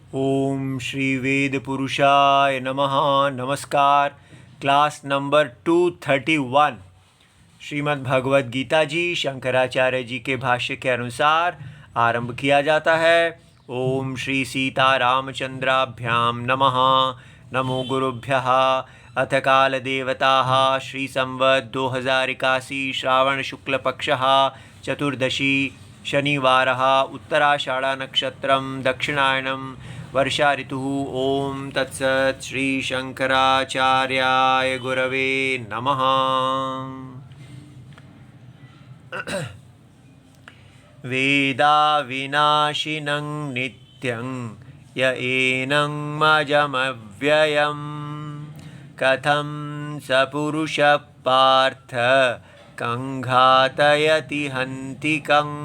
ओम श्री वेद पुरुषाय नमः। नमस्कार। क्लास नंबर 231 श्रीमद् भगवद गीता जी शंकराचार्य जी के भाष्य के अनुसार आरंभ किया जाता है। ओम श्री सीता रामचंद्राभ्याम नमः। नमो गुरुभ्यः। अथ काल देवताः श्री संवत् 2081 श्रावण शुक्ल पक्षः चतुर्दशी शनिवारः उत्तराषाढ़ा नक्षत्रं दक्षिणायनं वर्षा ऋतुः। ओम तत्सत् श्री शंकराचार्याय गुरवे नमः। वेदा विनाशिनं नित्यं य एनं मजमव्ययं कथं स पुरुषः पार्थ कंघातयति हन्तिकम्।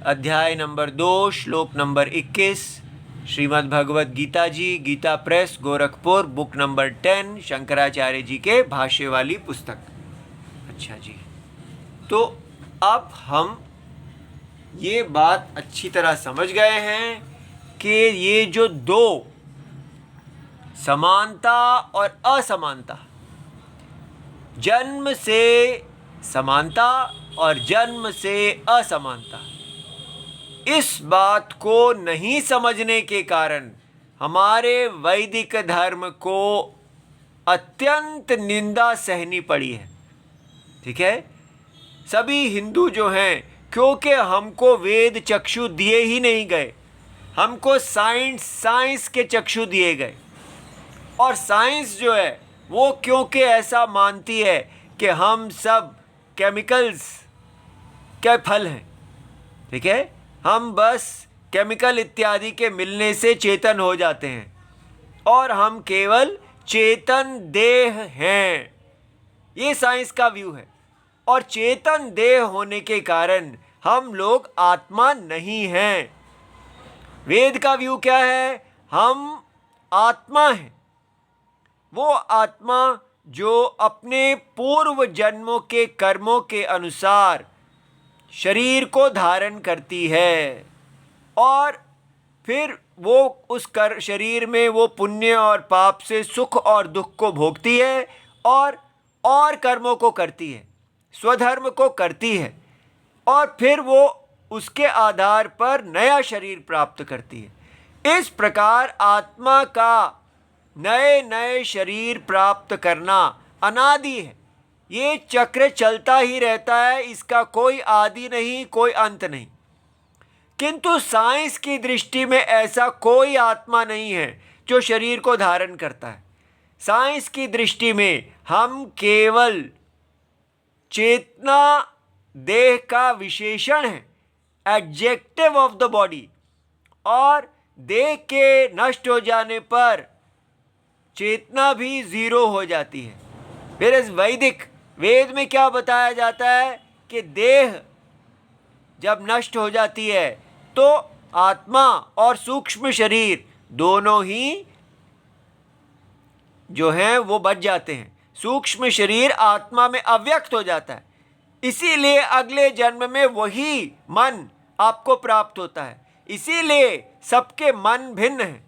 अध्याय नंबर 2 श्लोक number 21 Shrimad Bhagavad Gita ji Gita press Gorakhpur book number 10 Shankaracharya ji के भाष्य वाली पुस्तक। अच्छा जी, तो अब हम ये बात अच्छी तरह समझ गए हैं कि ये जो दो समानता और असमानता, जन्म से समानता और जन्म से असमानता, इस बात को नहीं समझने के कारण हमारे वैदिक धर्म को अत्यंत निंदा सहनी पड़ी है। ठीक है, सभी हिंदू जो हैं, क्योंकि हमको वेद चक्षु दिए ही नहीं गए, हमको साइंस के चक्षु दिए गए, और साइंस जो है वो क्योंकि ऐसा मानती है कि हम सब केमिकल्स के फल हैं। ठीक है, हम बस केमिकल इत्यादि के मिलने से चेतन हो जाते हैं और हम केवल चेतन देह हैं। ये साइंस का व्यू है, और चेतन देह होने के कारण हम लोग आत्मा नहीं हैं। वेद का व्यू क्या है? हम आत्मा हैं। वो आत्मा जो अपने पूर्व जन्मों के कर्मों के अनुसार शरीर को धारण करती है, और फिर वो उस शरीर में वो पुण्य और पाप से सुख और दुख को भोगती है, और कर्मों को करती है, स्वधर्म को करती है, और फिर वो उसके आधार पर नया शरीर प्राप्त करती है। इस प्रकार आत्मा का नए नए शरीर प्राप्त करना अनादि है। ये चक्र चलता ही रहता है, इसका कोई आदि नहीं, कोई अंत नहीं। किंतु साइंस की दृष्टि में ऐसा कोई आत्मा नहीं है जो शरीर को धारण करता है। साइंस की दृष्टि में हम केवल चेतना देह का विशेषण है, एडजेक्टिव ऑफ द बॉडी, और देह के नष्ट हो जाने पर चेतना भी जीरो हो जाती है। फिर इस वेद में क्या बताया जाता है कि देह जब नष्ट हो जाती है तो आत्मा और सूक्ष्म शरीर दोनों ही जो हैं वो बच जाते हैं। सूक्ष्म शरीर आत्मा में अव्यक्त हो जाता है, इसीलिए अगले जन्म में वही मन आपको प्राप्त होता है। इसीलिए सबके मन भिन्न हैं,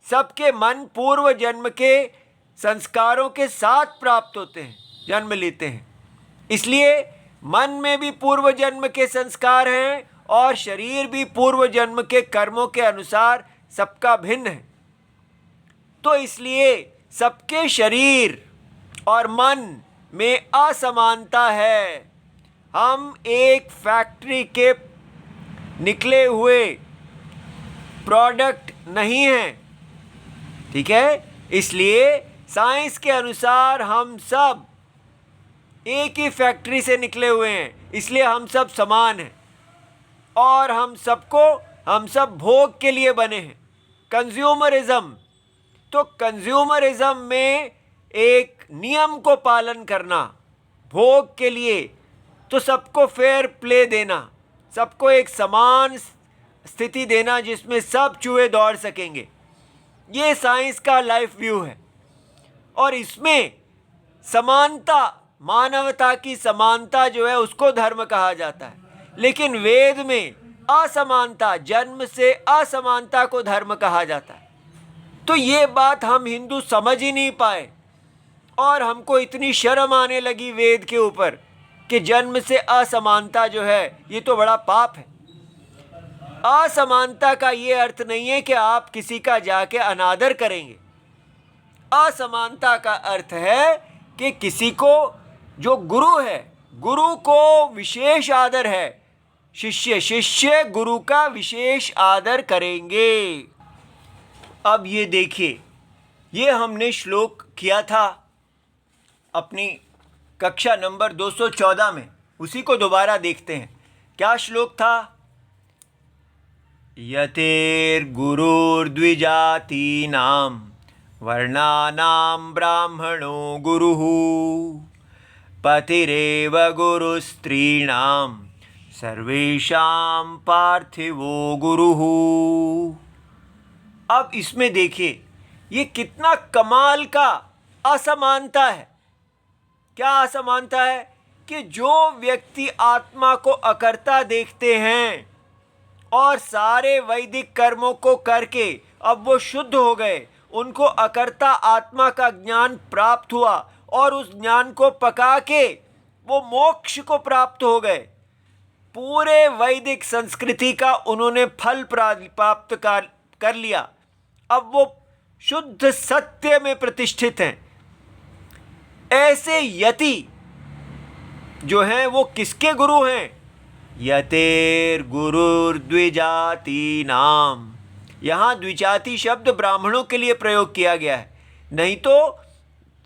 सबके मन पूर्व जन्म के संस्कारों के साथ प्राप्त होते हैं, जन्म लेते हैं। इसलिए मन में भी पूर्व जन्म के संस्कार हैं, और शरीर भी पूर्व जन्म के कर्मों के अनुसार सबका भिन्न है। तो इसलिए सबके शरीर और मन में असमानता है। हम एक फैक्ट्री के निकले हुए प्रोडक्ट नहीं हैं। ठीक है, इसलिए साइंस के अनुसार हम सब एक ही फैक्ट्री से निकले हुए हैं, इसलिए हम सब समान हैं, और हम सब भोग के लिए बने हैं। कंज्यूमरिज्म, तो कंज्यूमरिज्म में एक नियम को पालन करना, भोग के लिए तो सबको फेयर प्ले देना, सबको एक समान स्थिति देना जिसमें सब चूहे दौड़ सकेंगे। ये साइंस का लाइफ व्यू है, और इसमें समानता, मानवता की समानता जो है उसको धर्म कहा जाता है। लेकिन वेद में असमानता, जन्म से असमानता को धर्म कहा जाता है। तो ये बात हम हिंदू समझ ही नहीं पाए और हमको इतनी शर्म आने लगी वेद के ऊपर कि जन्म से असमानता जो है ये तो बड़ा पाप है। असमानता का ये अर्थ नहीं है कि आप किसी का जाके अनादर करेंगे। असमानता का अर्थ है कि किसी को, जो गुरु है, गुरु को विशेष आदर है, शिष्य गुरु का विशेष आदर करेंगे। अब ये देखिए, ये हमने श्लोक किया था अपनी कक्षा नंबर 214 में, उसी को दोबारा देखते हैं। क्या श्लोक था? यतेर्गुरुर्द्विजातीनां वर्णानां ब्राह्मणो गुरुः पतिरेव गुरुस्त्रीणां सर्वेषां पार्थिवो गुरुः। अब इसमें देखिए ये कितना कमाल का असमानता है। क्या असमानता है? कि जो व्यक्ति आत्मा को अकर्ता देखते हैं और सारे वैदिक कर्मों को करके अब वो शुद्ध हो गए, उनको अकर्ता आत्मा का ज्ञान प्राप्त हुआ और उस ज्ञान को पका के वो मोक्ष को प्राप्त हो गए, पूरे वैदिक संस्कृति का उन्होंने फल प्राप्त कर लिया, अब वो शुद्ध सत्य में प्रतिष्ठित हैं। ऐसे यति जो हैं वो किसके गुरु हैं? यतेर्गुरुर्द्विजातीनां। यहाँ द्विजाति शब्द ब्राह्मणों के लिए प्रयोग किया गया है, नहीं तो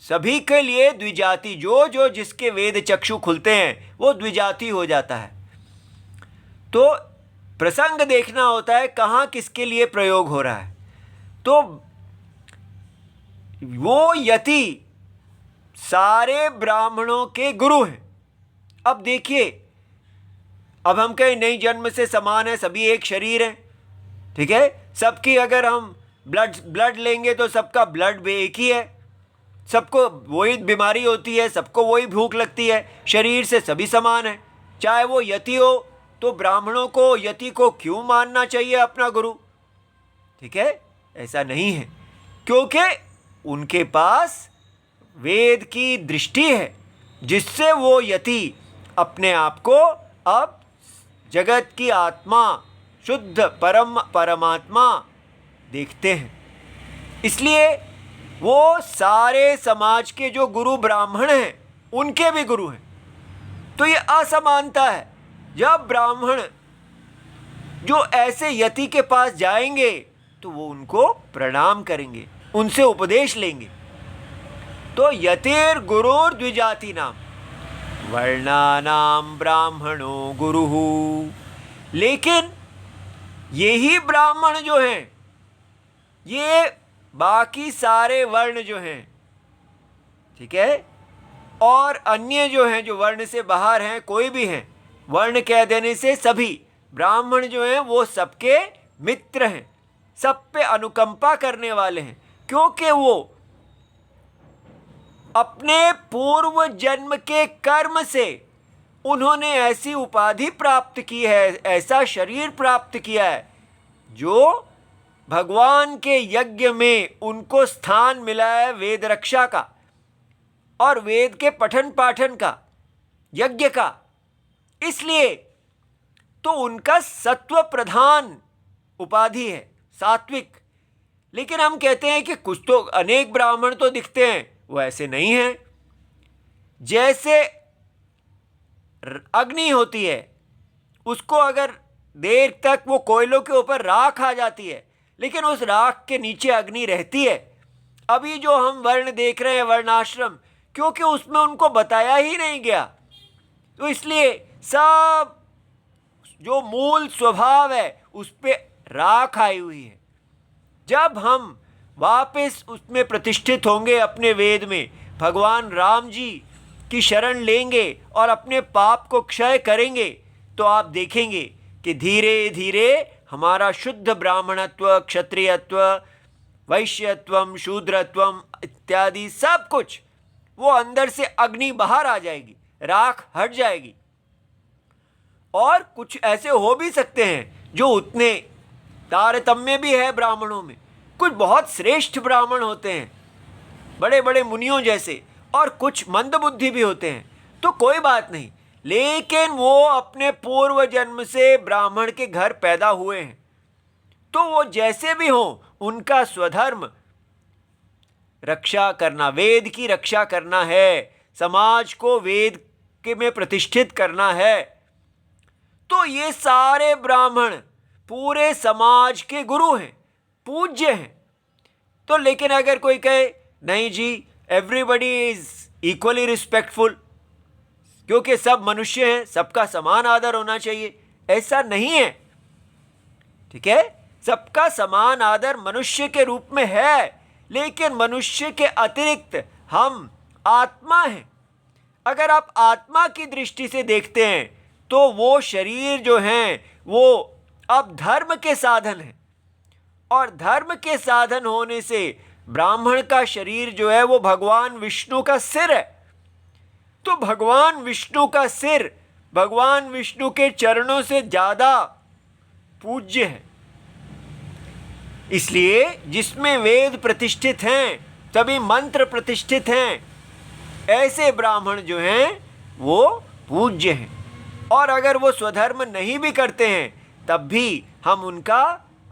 सभी के लिए द्विजाति, जो जिसके वेद चक्षु खुलते हैं वो द्विजाति हो जाता है। तो प्रसंग देखना होता है कहाँ किसके लिए प्रयोग हो रहा है। तो वो यति सारे ब्राह्मणों के गुरु हैं। अब देखिए, अब हम कहें नहीं जन्म से समान है, सभी एक शरीर है, ठीक है, सबकी अगर हम ब्लड लेंगे तो सबका ब्लड भी एक ही है, सबको वही बीमारी होती है, सबको वही भूख लगती है, शरीर से सभी समान है। चाहे वो यति हो तो ब्राह्मणों को, यति को क्यों मानना चाहिए अपना गुरु? ठीक है, ऐसा नहीं है, क्योंकि उनके पास वेद की दृष्टि है जिससे वो यति अपने आप को अब जगत की आत्मा, शुद्ध परमात्मा देखते हैं। इसलिए वो सारे समाज के जो गुरु ब्राह्मण हैं उनके भी गुरु हैं। तो ये असमानता है। जब ब्राह्मण जो ऐसे यति के पास जाएंगे तो वो उनको प्रणाम करेंगे, उनसे उपदेश लेंगे। तो यतेर गुरुर द्विजातीनां वर्णानां ब्राह्मणो गुरुः। लेकिन यही ब्राह्मण जो हैं, ये बाकी सारे वर्ण जो हैं, ठीक है, और अन्य जो हैं, जो वर्ण से बाहर हैं, कोई भी हैं, वर्ण कह देने से सभी ब्राह्मण जो हैं वो सबके मित्र हैं, सब पे अनुकंपा करने वाले हैं, क्योंकि वो अपने पूर्व जन्म के कर्म से उन्होंने ऐसी उपाधि प्राप्त की है, ऐसा शरीर प्राप्त किया है जो भगवान के यज्ञ में उनको स्थान मिला है, वेद रक्षा का और वेद के पठन पाठन का, यज्ञ का। इसलिए तो उनका सत्व प्रधान उपाधि है, सात्विक। लेकिन हम कहते हैं कि कुछ तो अनेक ब्राह्मण तो दिखते हैं, वो ऐसे नहीं हैं। जैसे अग्नि होती है, उसको अगर देर तक वो कोयलों के ऊपर राख आ जाती है, लेकिन उस राख के नीचे अग्नि रहती है। अभी जो हम वर्ण देख रहे हैं, वर्णाश्रम, क्योंकि उसमें उनको बताया ही नहीं गया, तो इसलिए सब जो मूल स्वभाव है उस पर राख आई हुई है। जब हम वापस उसमें प्रतिष्ठित होंगे, अपने वेद में भगवान राम जी की शरण लेंगे और अपने पाप को क्षय करेंगे, तो आप देखेंगे कि धीरे धीरे हमारा शुद्ध ब्राह्मणत्व, क्षत्रियत्व, वैश्यत्वम, शूद्रत्वम इत्यादि सब कुछ, वो अंदर से अग्नि बाहर आ जाएगी, राख हट जाएगी। और कुछ ऐसे हो भी सकते हैं जो उतने तारतम्य भी है ब्राह्मणों में। कुछ बहुत श्रेष्ठ ब्राह्मण होते हैं, बड़े बड़े मुनियों जैसे, और कुछ मंदबुद्धि भी होते हैं, तो कोई बात नहीं। लेकिन वो अपने पूर्व जन्म से ब्राह्मण के घर पैदा हुए हैं, तो वो जैसे भी हों, उनका स्वधर्म रक्षा करना, वेद की रक्षा करना है, समाज को वेद के में प्रतिष्ठित करना है। तो ये सारे ब्राह्मण पूरे समाज के गुरु हैं, पूज्य हैं। तो लेकिन अगर कोई कहे नहीं जी, एवरीबडी इज इक्वली रिस्पेक्टफुल, क्योंकि सब मनुष्य हैं, सबका समान आदर होना चाहिए, ऐसा नहीं है। ठीक है, सबका समान आदर मनुष्य के रूप में है, लेकिन मनुष्य के अतिरिक्त हम आत्मा हैं। अगर आप आत्मा की दृष्टि से देखते हैं तो वो शरीर जो हैं वो अब धर्म के साधन हैं, और धर्म के साधन होने से ब्राह्मण का शरीर जो है वो भगवान विष्णु का सिर है। तो भगवान विष्णु का सिर भगवान विष्णु के चरणों से ज़्यादा पूज्य है। इसलिए जिसमें वेद प्रतिष्ठित हैं, सभी मंत्र प्रतिष्ठित हैं, ऐसे ब्राह्मण जो हैं वो पूज्य हैं। और अगर वो स्वधर्म नहीं भी करते हैं तब भी हम उनका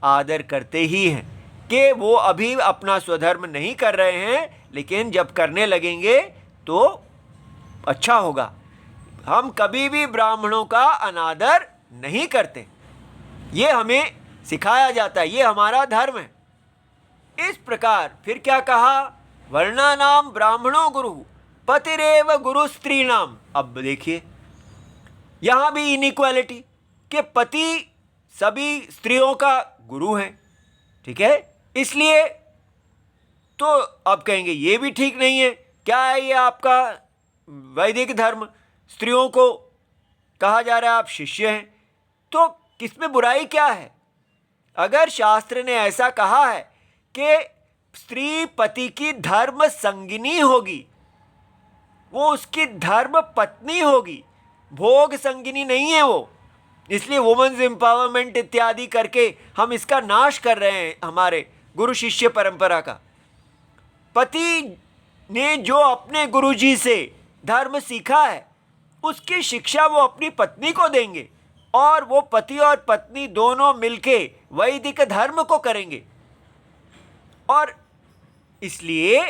आदर करते ही हैं कि वो अभी अपना स्वधर्म नहीं कर रहे हैं, लेकिन जब करने लगेंगे तो अच्छा होगा। हम कभी भी ब्राह्मणों का अनादर नहीं करते, ये हमें सिखाया जाता है, ये हमारा धर्म है। इस प्रकार फिर क्या कहा, वर्णानाम ब्राह्मणो गुरु पतिरेव गुरु स्त्रीणाम। अब देखिए यहां भी इनइक्वालिटी के पति सभी स्त्रियों का गुरु हैं। ठीक है, इसलिए तो अब कहेंगे ये भी ठीक नहीं है, क्या है ये आपका वैदिक धर्म, स्त्रियों को कहा जा रहा है आप शिष्य हैं, तो किसमें बुराई क्या है? अगर शास्त्र ने ऐसा कहा है कि स्त्री पति की धर्म संगिनी होगी, वो उसकी धर्म पत्नी होगी, भोग संगिनी नहीं है वो, इसलिए वुमेन्स एम्पावरमेंट इत्यादि करके हम इसका नाश कर रहे हैं हमारे गुरु शिष्य परंपरा का। पति ने जो अपने गुरुजी से धर्म सीखा है उसकी शिक्षा वो अपनी पत्नी को देंगे, और वो पति और पत्नी दोनों मिलके वैदिक धर्म को करेंगे। और इसलिए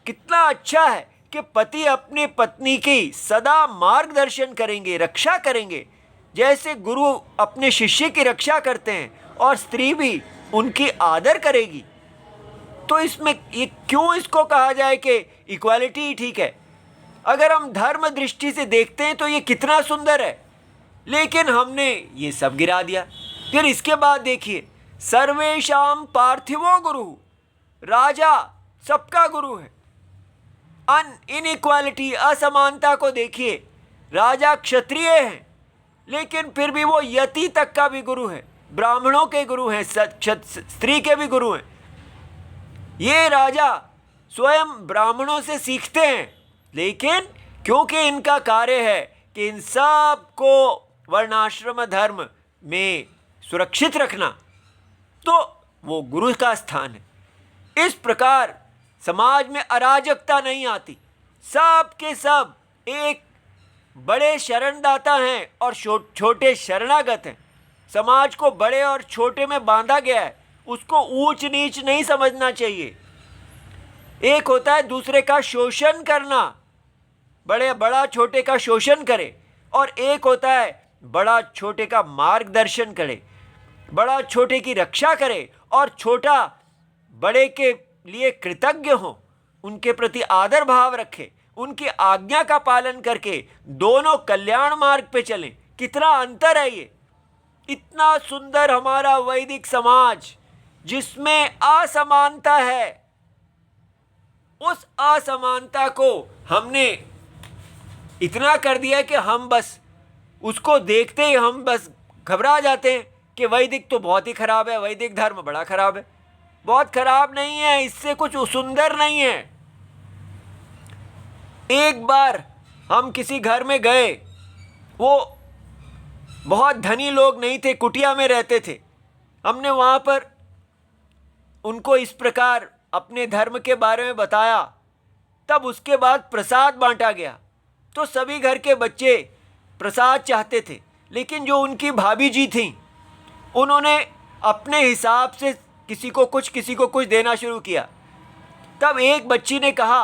कितना अच्छा है कि पति अपनी पत्नी की सदा मार्गदर्शन करेंगे, रक्षा करेंगे, जैसे गुरु अपने शिष्य की रक्षा करते हैं, और स्त्री भी उनकी आदर करेगी। तो इसमें ये क्यों इसको कहा जाए कि इक्वालिटी ही ठीक है? अगर हम धर्म दृष्टि से देखते हैं तो ये कितना सुंदर है, लेकिन हमने ये सब गिरा दिया। फिर इसके बाद देखिए, सर्वेशाम पार्थिवो गुरु, राजा सबका गुरु है। इनइक्वालिटी, असमानता को देखिए, राजा क्षत्रिय हैं लेकिन फिर भी वो यति तक का भी गुरु है, ब्राह्मणों के गुरु हैं, स्त्री के भी गुरु हैं। ये राजा स्वयं ब्राह्मणों से सीखते हैं, लेकिन क्योंकि इनका कार्य है कि इन सब को वर्णाश्रम धर्म में सुरक्षित रखना, तो वो गुरु का स्थान है। इस प्रकार समाज में अराजकता नहीं आती, सब के सब एक बड़े शरणदाता हैं और छोटे शरणागत हैं। समाज को बड़े और छोटे में बांधा गया है, उसको ऊंच नीच नहीं समझना चाहिए। एक होता है दूसरे का शोषण करना, बड़ा छोटे का शोषण करे, और एक होता है बड़ा छोटे का मार्गदर्शन करे, बड़ा छोटे की रक्षा करे, और छोटा बड़े के लिए कृतज्ञ हो, उनके प्रति आदर भाव रखे, उनकी आज्ञा का पालन करके दोनों कल्याण मार्ग पे चलें। कितना अंतर है ये! इतना सुंदर हमारा वैदिक समाज जिसमें असमानता है, उस असमानता को हमने इतना कर दिया कि हम बस उसको देखते ही हम बस घबरा जाते हैं कि वैदिक तो बहुत ही खराब है, वैदिक धर्म बड़ा खराब है। बहुत खराब नहीं है, इससे कुछ सुंदर नहीं है। एक बार हम किसी घर में गए, वो बहुत धनी लोग नहीं थे, कुटिया में रहते थे। हमने वहाँ पर उनको इस प्रकार अपने धर्म के बारे में बताया। तब उसके बाद प्रसाद बांटा गया, तो सभी घर के बच्चे प्रसाद चाहते थे, लेकिन जो उनकी भाभी जी थीं उन्होंने अपने हिसाब से किसी को कुछ देना शुरू किया। तब एक बच्ची ने कहा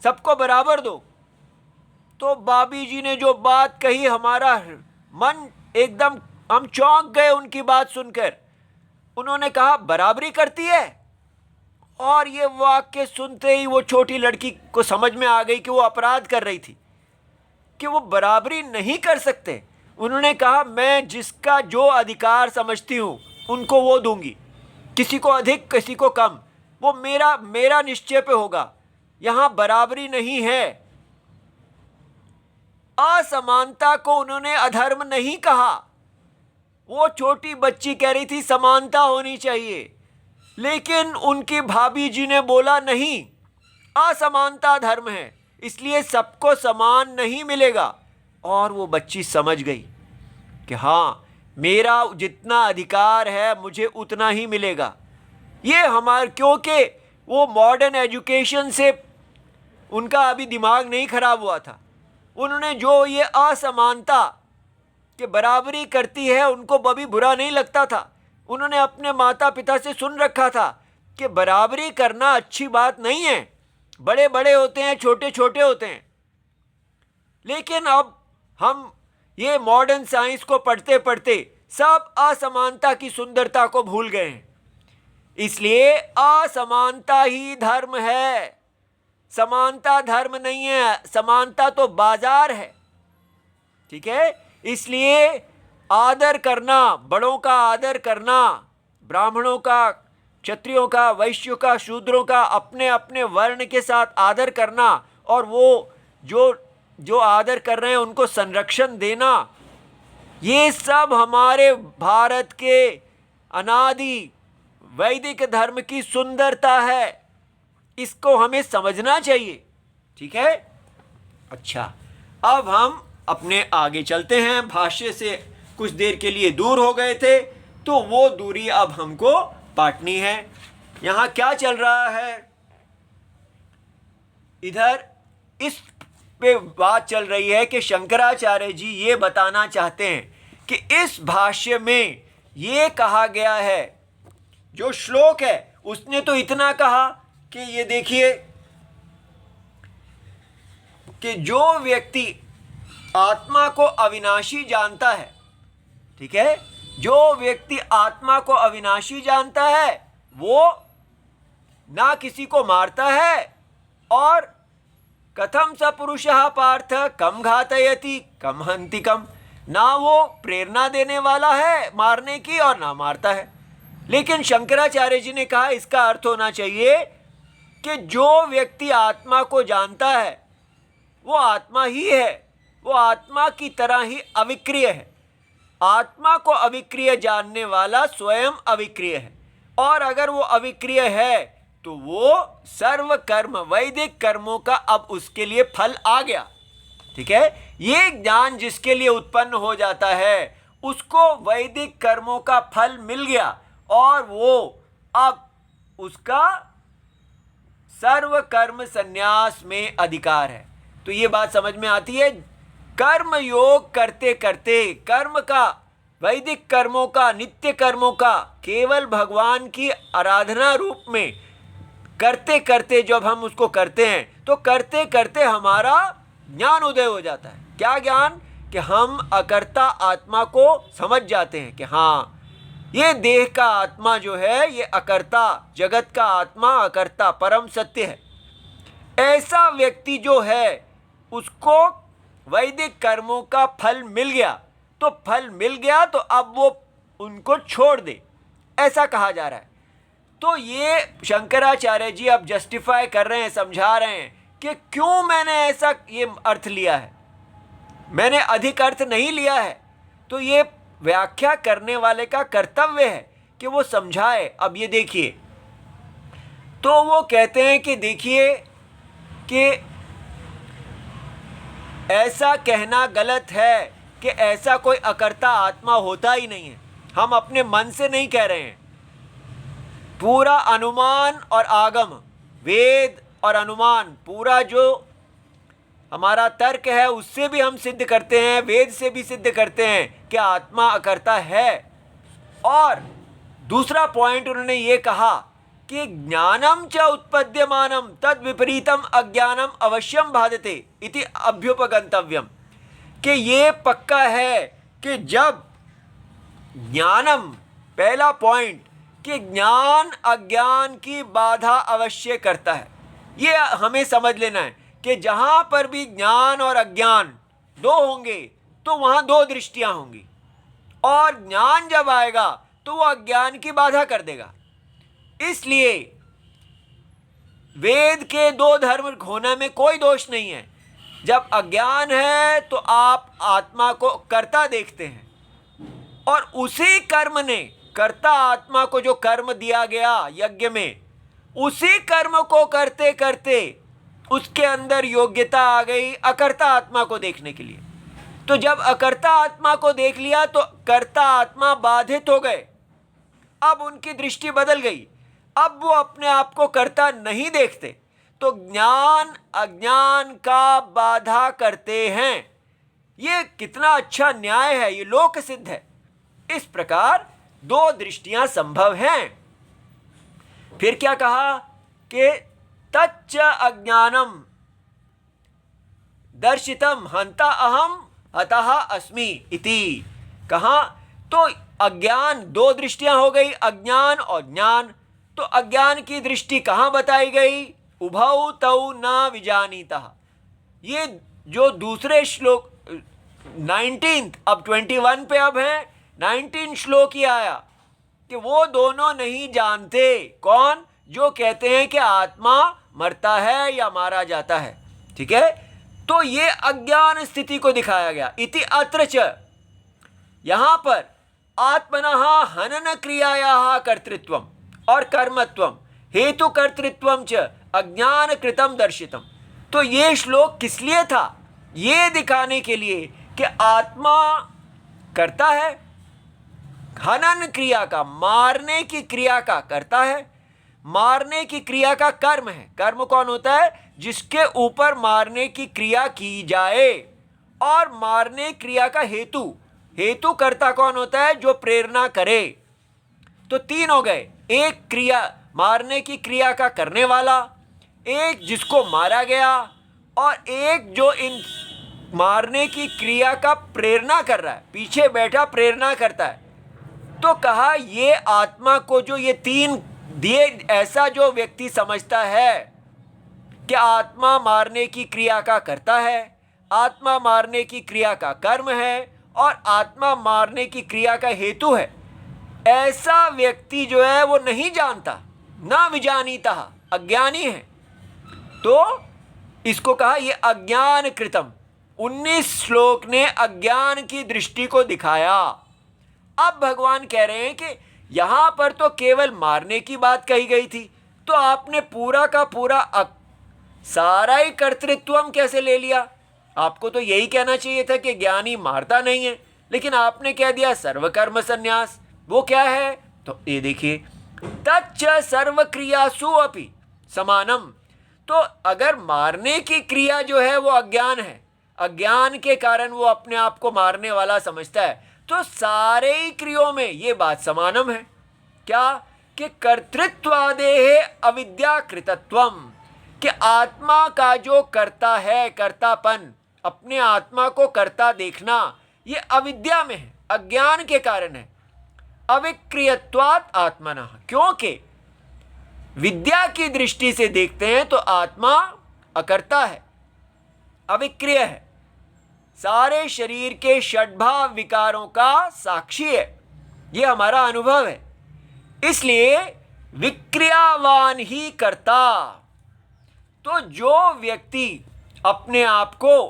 सबको बराबर दो। तो भाभी जी ने जो बात कही, हमारा मन एकदम, हम चौंक गए उनकी बात सुनकर। उन्होंने कहा बराबरी करती है। और ये वाक्य सुनते ही वो छोटी लड़की को समझ में आ गई कि वो अपराध कर रही थी, कि वो बराबरी नहीं कर सकते। उन्होंने कहा मैं जिसका जो अधिकार समझती हूँ उनको वो दूंगी, किसी को अधिक किसी को कम, वो मेरा निश्चय पे होगा, यहाँ बराबरी नहीं है। असमानता को उन्होंने अधर्म नहीं कहा। वो छोटी बच्ची कह रही थी समानता होनी चाहिए, लेकिन उनकी भाभी जी ने बोला नहीं, असमानता धर्म है, इसलिए सबको समान नहीं मिलेगा। और वो बच्ची समझ गई कि हाँ, मेरा जितना अधिकार है मुझे उतना ही मिलेगा। ये क्योंकि वो मॉडर्न एजुकेशन से उनका अभी दिमाग नहीं खराब हुआ था। उन्होंने जो ये असमानता के बराबरी करती है उनको अभी बुरा नहीं लगता था। उन्होंने अपने माता पिता से सुन रखा था कि बराबरी करना अच्छी बात नहीं है, बड़े बड़े होते हैं, छोटे छोटे होते हैं। लेकिन अब हम ये मॉडर्न साइंस को पढ़ते पढ़ते सब असमानता की सुंदरता को भूल गए हैं। इसलिए असमानता ही धर्म है, समानता धर्म नहीं है। समानता तो बाजार है, ठीक है। इसलिए आदर करना, बड़ों का आदर करना, ब्राह्मणों का, क्षत्रियों का, वैश्यों का, शूद्रों का अपने अपने वर्ण के साथ आदर करना, और वो जो आदर कर रहे हैं उनको संरक्षण देना, ये सब हमारे भारत के अनादि वैदिक धर्म की सुंदरता है। इसको हमें समझना चाहिए, ठीक है। अच्छा, अब हम अपने आगे चलते हैं। भाष्य से कुछ देर के लिए दूर हो गए थे, तो वो दूरी अब हमको पाटनी है। यहाँ क्या चल रहा है, इधर इस पे बात चल रही है कि शंकराचार्य जी ये बताना चाहते हैं कि इस भाष्य में ये कहा गया है, जो श्लोक है उसने तो इतना कहा कि ये देखिए कि जो व्यक्ति आत्मा को अविनाशी जानता है, ठीक है, जो व्यक्ति आत्मा को अविनाशी जानता है वो ना किसी को मारता है, और कथम स पुरुषः पार्थ कम घातयति कम हन्ति कम, ना वो प्रेरणा देने वाला है मारने की और ना मारता है। लेकिन शंकराचार्य जी ने कहा इसका अर्थ होना चाहिए कि जो व्यक्ति आत्मा को जानता है वो आत्मा ही है, वो आत्मा की तरह ही अविक्रिय है। आत्मा को अविक्रिय जानने वाला स्वयं अविक्रिय है, और अगर वो अविक्रिय है तो वो सर्व कर्म, वैदिक कर्मों का अब उसके लिए फल आ गया, ठीक है। ये ज्ञान जिसके लिए उत्पन्न हो जाता है उसको वैदिक कर्मों का फल मिल गया, और वो अब उसका सर्व कर्म संन्यास में अधिकार है। तो ये बात समझ में आती है। कर्म योग करते करते, कर्म का, वैदिक कर्मों का, नित्य कर्मों का केवल भगवान की आराधना रूप में करते करते जब हम उसको करते हैं तो करते करते हमारा ज्ञान उदय हो जाता है। क्या ज्ञान? कि हम अकर्ता आत्मा को समझ जाते हैं कि हाँ, ये देह का आत्मा जो है ये अकर्ता, जगत का आत्मा अकर्ता परम सत्य है। ऐसा व्यक्ति जो है उसको वैदिक कर्मों का फल मिल गया, तो फल मिल गया तो अब वो उनको छोड़ दे, ऐसा कहा जा रहा है। तो ये शंकराचार्य जी अब जस्टिफाई कर रहे हैं, समझा रहे हैं कि क्यों मैंने ऐसा ये अर्थ लिया है, मैंने अधिक अर्थ नहीं लिया है। तो ये व्याख्या करने वाले का कर्तव्य है कि वो समझाए। अब ये देखिए, तो वो कहते हैं कि देखिए कि ऐसा कहना गलत है कि ऐसा कोई अकर्ता आत्मा होता ही नहीं है। हम अपने मन से नहीं कह रहे हैं, पूरा अनुमान और आगम, वेद और अनुमान, पूरा जो हमारा तर्क है उससे भी हम सिद्ध करते हैं, वेद से भी सिद्ध करते हैं कि आत्मा अकर्ता है। और दूसरा पॉइंट उन्होंने ये कहा कि ज्ञानम च उत्पद्यमानम तद विपरीतम अज्ञानम अवश्यम बाधते इति अभ्युपगंतव्यम, कि ये पक्का है कि जब ज्ञानम, पहला पॉइंट, कि ज्ञान अज्ञान की बाधा अवश्य करता है। ये हमें समझ लेना है कि जहां पर भी ज्ञान और अज्ञान दो होंगे तो वहां दो दृष्टियां होंगी, और ज्ञान जब आएगा तो वो अज्ञान की बाधा कर देगा। इसलिए वेद के दो धर्म होने में कोई दोष नहीं है। जब अज्ञान है तो आप आत्मा को कर्ता देखते हैं, और उसी कर्म ने, कर्ता आत्मा को जो कर्म दिया गया यज्ञ में, उसी कर्म को करते करते उसके अंदर योग्यता आ गई अकर्ता आत्मा को देखने के लिए। तो जब अकर्ता आत्मा को देख लिया तो कर्ता आत्मा बाधित हो गए, अब उनकी दृष्टि बदल गई, अब वो अपने आप को कर्ता नहीं देखते, तो ज्ञान अज्ञान का बाधा करते हैं। ये कितना अच्छा न्याय है, ये लोक सिद्ध है। इस प्रकार दो दृष्टियां संभव हैं। फिर क्या कहा कि तच्च अज्ञानम दर्शितम हंता अहम अतः अस्मि इति। कहा तो अज्ञान, दो दृष्टियां हो गई, अज्ञान और ज्ञान। तो अज्ञान की दृष्टि कहां बताई गई? उभौ तौ न विजानीतः। ये जो दूसरे श्लोक 19, अब 21 पे अब है, 19 श्लोक ही आया कि वो दोनों नहीं जानते। कौन? जो कहते हैं कि आत्मा मरता है या मारा जाता है। ठीक है, तो ये अज्ञान स्थिति को दिखाया गया। इति अत्र च, यहां पर आत्मनः हनन क्रियायाः कर्तृत्वम और कर्मत्वम हेतु कर्तृत्वम च अज्ञान कृतम दर्शितम। तो ये श्लोक किस लिए था? ये दिखाने के लिए कि आत्मा करता है, हनन क्रिया का, मारने की क्रिया का करता है, मारने की क्रिया का कर्म है। कर्म कौन होता है? जिसके ऊपर मारने की क्रिया की जाए। और मारने क्रिया का हेतु, हेतु कर्ता कौन होता है? जो प्रेरणा करे। तो तीन हो गए, एक क्रिया, मारने की क्रिया का करने वाला, एक जिसको मारा गया, और एक जो इन मारने की क्रिया का प्रेरणा कर रहा है, पीछे बैठा प्रेरणा करता है। तो कहा ये आत्मा को जो ये तीन दिए, ऐसा जो व्यक्ति समझता है कि आत्मा मारने की क्रिया का करता है, आत्मा मारने की क्रिया का कर्म है, और आत्मा मारने की क्रिया का हेतु है, ऐसा व्यक्ति जो है वो नहीं जानता, ना विजानीता, अज्ञानी है। तो इसको कहा ये अज्ञान कृतम। 19 श्लोक ने अज्ञान की दृष्टि को दिखाया। अब भगवान कह रहे हैं कि यहां पर तो केवल मारने की बात कही गई थी, तो आपने पूरा का पूरा सारा ही कर्तृत्वम कैसे ले लिया? आपको तो यही कहना चाहिए था कि ज्ञानी मारता नहीं है, लेकिन आपने कह दिया सर्वकर्म संन्यास। वो क्या है? तो ये देखिए, तच्च सर्वक्रियासु अपि समानम। तो अगर मारने की क्रिया जो है वो अज्ञान है, अज्ञान के कारण वो अपने आप को मारने वाला समझता है, तो सारे ही क्रियों में ये बात समानम है। क्या? कि कर्तृत्वादेह अविद्याकृतत्वम, कि आत्मा का जो कर्ता है, कर्तापन, अपने आत्मा को कर्ता देखना, ये अविद्या में है, अज्ञान के कारण है। अविक्रियत्वात् आत्मनः, क्योंकि विद्या की दृष्टि से देखते हैं तो आत्मा अकर्ता है, अविक्रिय है, सारे शरीर के षड्भाव विकारों का साक्षी है, ये हमारा अनुभव है। इसलिए विक्रियावान ही कर्ता। तो जो व्यक्ति अपने आप को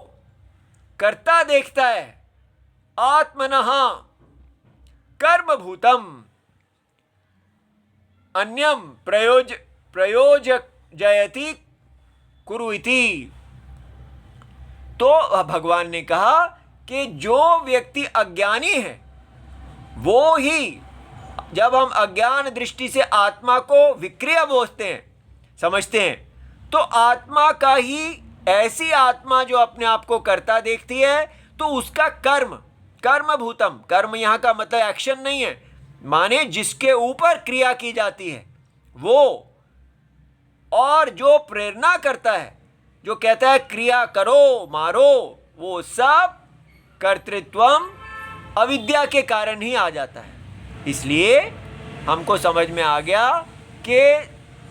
कर्ता देखता है, आत्मनः कर्मभूतम अन्यम प्रयोजयति कुरु इति। तो भगवान ने कहा कि जो व्यक्ति अज्ञानी है वो ही, जब हम अज्ञान दृष्टि से आत्मा को विक्रिया समझते हैं, तो आत्मा का ही, ऐसी आत्मा जो अपने आप को कर्ता देखती है, तो उसका कर्म भूतम, कर्म यहाँ का मतलब एक्शन नहीं है, माने जिसके ऊपर क्रिया की जाती है वो, और जो प्रेरणा करता है, जो कहता है क्रिया करो मारो, वो सब कर्तृत्वम अविद्या के कारण ही आ जाता है। इसलिए हमको समझ में आ गया कि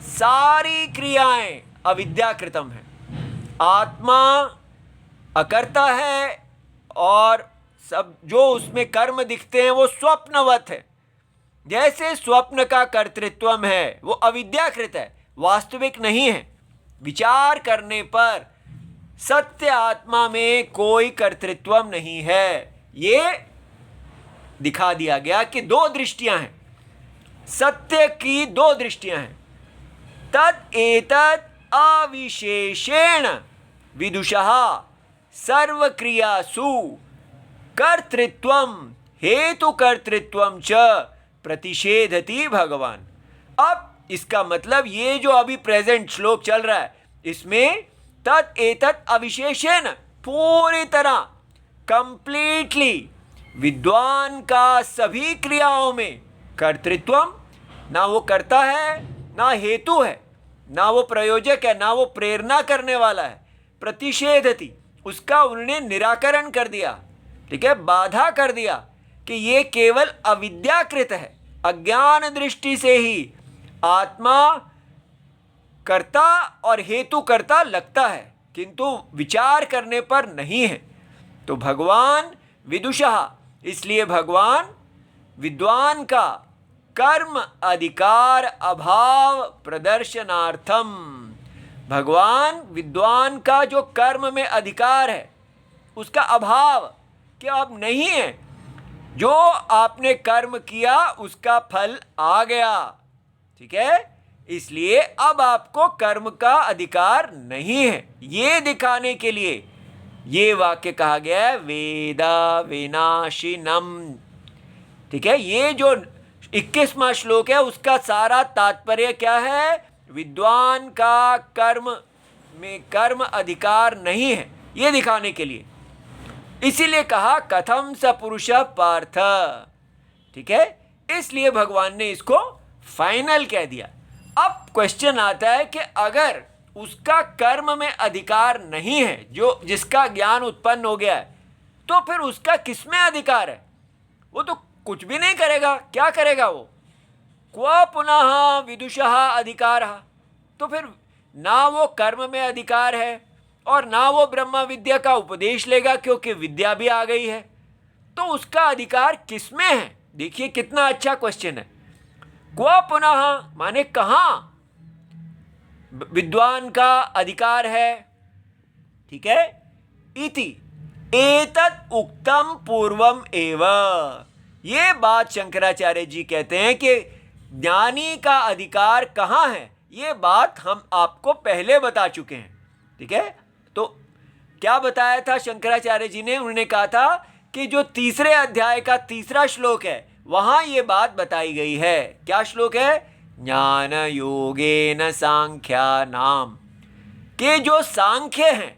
सारी क्रियाएं अविद्याकृतम है, आत्मा अकर्ता है, और सब जो उसमें कर्म दिखते हैं वो स्वप्नवत है। जैसे स्वप्न का कर्तृत्वम है वो अविद्याकृत है, वास्तविक नहीं है। विचार करने पर सत्य आत्मा में कोई कर्तृत्वम नहीं है। ये दिखा दिया गया कि दो दृष्टियां हैं, सत्य की दो दृष्टियां हैं। तद एतद अविशेषेण विदुषः सर्वक्रियासु कर्तृत्वम हेतु कर्तृत्वम च प्रतिषेधति भगवान। अब इसका मतलब ये जो अभी प्रेजेंट श्लोक चल रहा है, इसमें तद एतद अविशेषेण, पूरी तरह कंप्लीटली विद्वान का सभी क्रियाओं में कर्तृत्वम, ना वो करता है, ना हेतु है, ना वो प्रयोजक है, ना वो प्रेरणा करने वाला है। प्रतिषेधति, उसका उन्होंने निराकरण कर दिया, ठीक है, बाधा कर दिया कि ये केवल अविद्याकृत है, अज्ञान दृष्टि से ही आत्मा कर्ता और हेतु कर्ता लगता है, किंतु विचार करने पर नहीं है। तो भगवान विदुषः, इसलिए भगवान विद्वान का कर्म अधिकार अभाव प्रदर्शनार्थम, भगवान विद्वान का जो कर्म में अधिकार है उसका अभाव, क्या अब नहीं है, जो आपने कर्म किया उसका फल आ गया, ठीक है, इसलिए अब आपको कर्म का अधिकार नहीं है। ये दिखाने के लिए ये वाक्य कहा गया है वेदा विनाशिनम, ठीक है। ये जो 21वां श्लोक है उसका सारा तात्पर्य क्या है, विद्वान का कर्म में कर्म अधिकार नहीं है, ये दिखाने के लिए। इसीलिए कहा कथम स पुरुष पार्थ, ठीक है, इसलिए भगवान ने इसको फाइनल कह दिया। अब क्वेश्चन आता है कि अगर उसका कर्म में अधिकार नहीं है, जो जिसका ज्ञान उत्पन्न हो गया है, तो फिर उसका किसमें अधिकार है? वो तो कुछ भी नहीं करेगा, क्या करेगा वो? क्व पुनः विदुषः अधिकारः, तो फिर ना वो कर्म में अधिकार है और ना वो ब्रह्म विद्या का उपदेश लेगा, क्योंकि विद्या भी आ गई है, तो उसका अधिकार किसमें है? देखिए कितना अच्छा क्वेश्चन है। क्व पुनः माने कहाँ विद्वान का अधिकार है, ठीक है। इति एतत् उक्तम पूर्वम एव, ये बात शंकराचार्य जी कहते हैं कि ज्ञानी का अधिकार कहाँ है, ये बात हम आपको पहले बता चुके हैं, ठीक है। तो क्या बताया था शंकराचार्य जी ने? उन्होंने कहा था कि जो तीसरे अध्याय का तीसरा श्लोक है वहां ये बात बताई गई है। क्या श्लोक है? ज्ञान योगेन सांख्या नाम, के जो सांख्य हैं,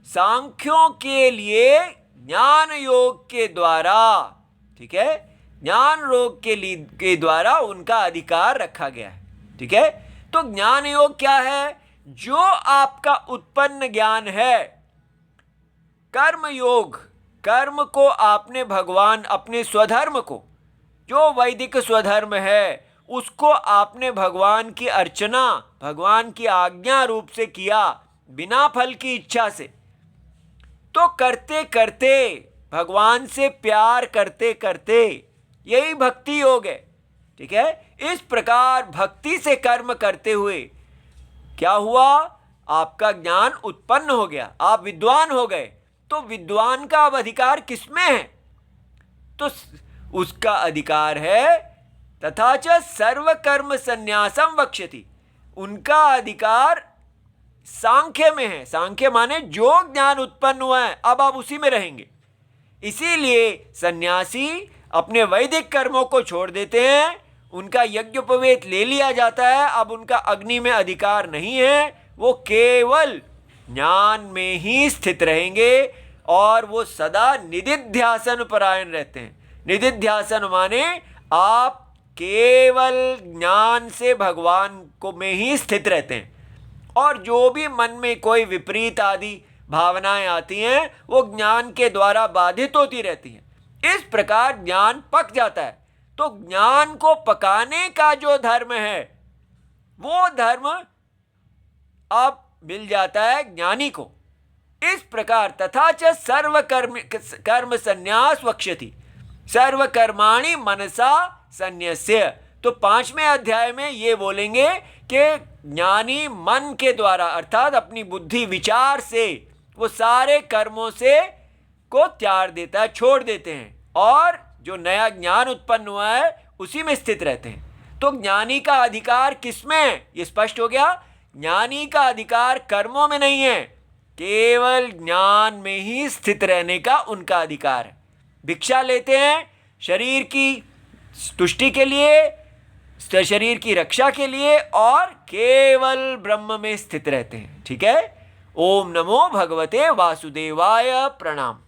सांख्यों के लिए ज्ञान योग के द्वारा, ठीक है, ज्ञान योग के द्वारा उनका अधिकार रखा गया है, ठीक है। तो ज्ञान योग क्या है? जो आपका उत्पन्न ज्ञान है। कर्म योग, कर्म को आपने भगवान, अपने स्वधर्म को, जो वैदिक स्वधर्म है उसको आपने भगवान की अर्चना, भगवान की आज्ञा रूप से किया, बिना फल की इच्छा से, तो करते करते, भगवान से प्यार करते करते, यही भक्ति योग है, ठीक है। इस प्रकार भक्ति से कर्म करते हुए क्या हुआ? आपका ज्ञान उत्पन्न हो गया, आप विद्वान हो गए। तो विद्वान का अब अधिकार किसमें है? तो उसका अधिकार है तथा च सर्व कर्म संन्यासम वक्ष्यति, उनका अधिकार सांख्य में है। सांख्य माने जो ज्ञान उत्पन्न हुआ है अब आप उसी में रहेंगे। इसीलिए सन्यासी अपने वैदिक कर्मों को छोड़ देते हैं, उनका यज्ञोपवीत ले लिया जाता है, अब उनका अग्नि में अधिकार नहीं है, वो केवल ज्ञान में ही स्थित रहेंगे और वो सदा निदिध्यासन परायण रहते हैं। निदिध्यासन माने आप केवल ज्ञान से भगवान को में ही स्थित रहते हैं, और जो भी मन में कोई विपरीत आदि भावनाएं आती हैं वो ज्ञान के द्वारा बाधित होती रहती हैं। इस प्रकार ज्ञान पक जाता है। तो ज्ञान को पकाने का जो धर्म है वो धर्म अब मिल जाता है ज्ञानी को। इस प्रकार तथा च सर्व कर्म संन्यास वक्ष्यति सर्वकर्माणि मनसा संन्यस्य। तो 5वें अध्याय में ये बोलेंगे कि ज्ञानी मन के द्वारा अर्थात अपनी बुद्धि विचार से वो सारे कर्मों से को त्याग देता है, छोड़ देते हैं, और जो नया ज्ञान उत्पन्न हुआ है उसी में स्थित रहते हैं। तो ज्ञानी का अधिकार किसमें है? ये स्पष्ट हो गया। ज्ञानी का अधिकार कर्मों में नहीं है, केवल ज्ञान में ही स्थित रहने का उनका अधिकार है। भिक्षा लेते हैं शरीर की तुष्टि के लिए, शरीर की रक्षा के लिए, और केवल ब्रह्म में स्थित रहते हैं। ठीक है। ओम नमो भगवते वासुदेवाय। प्रणाम।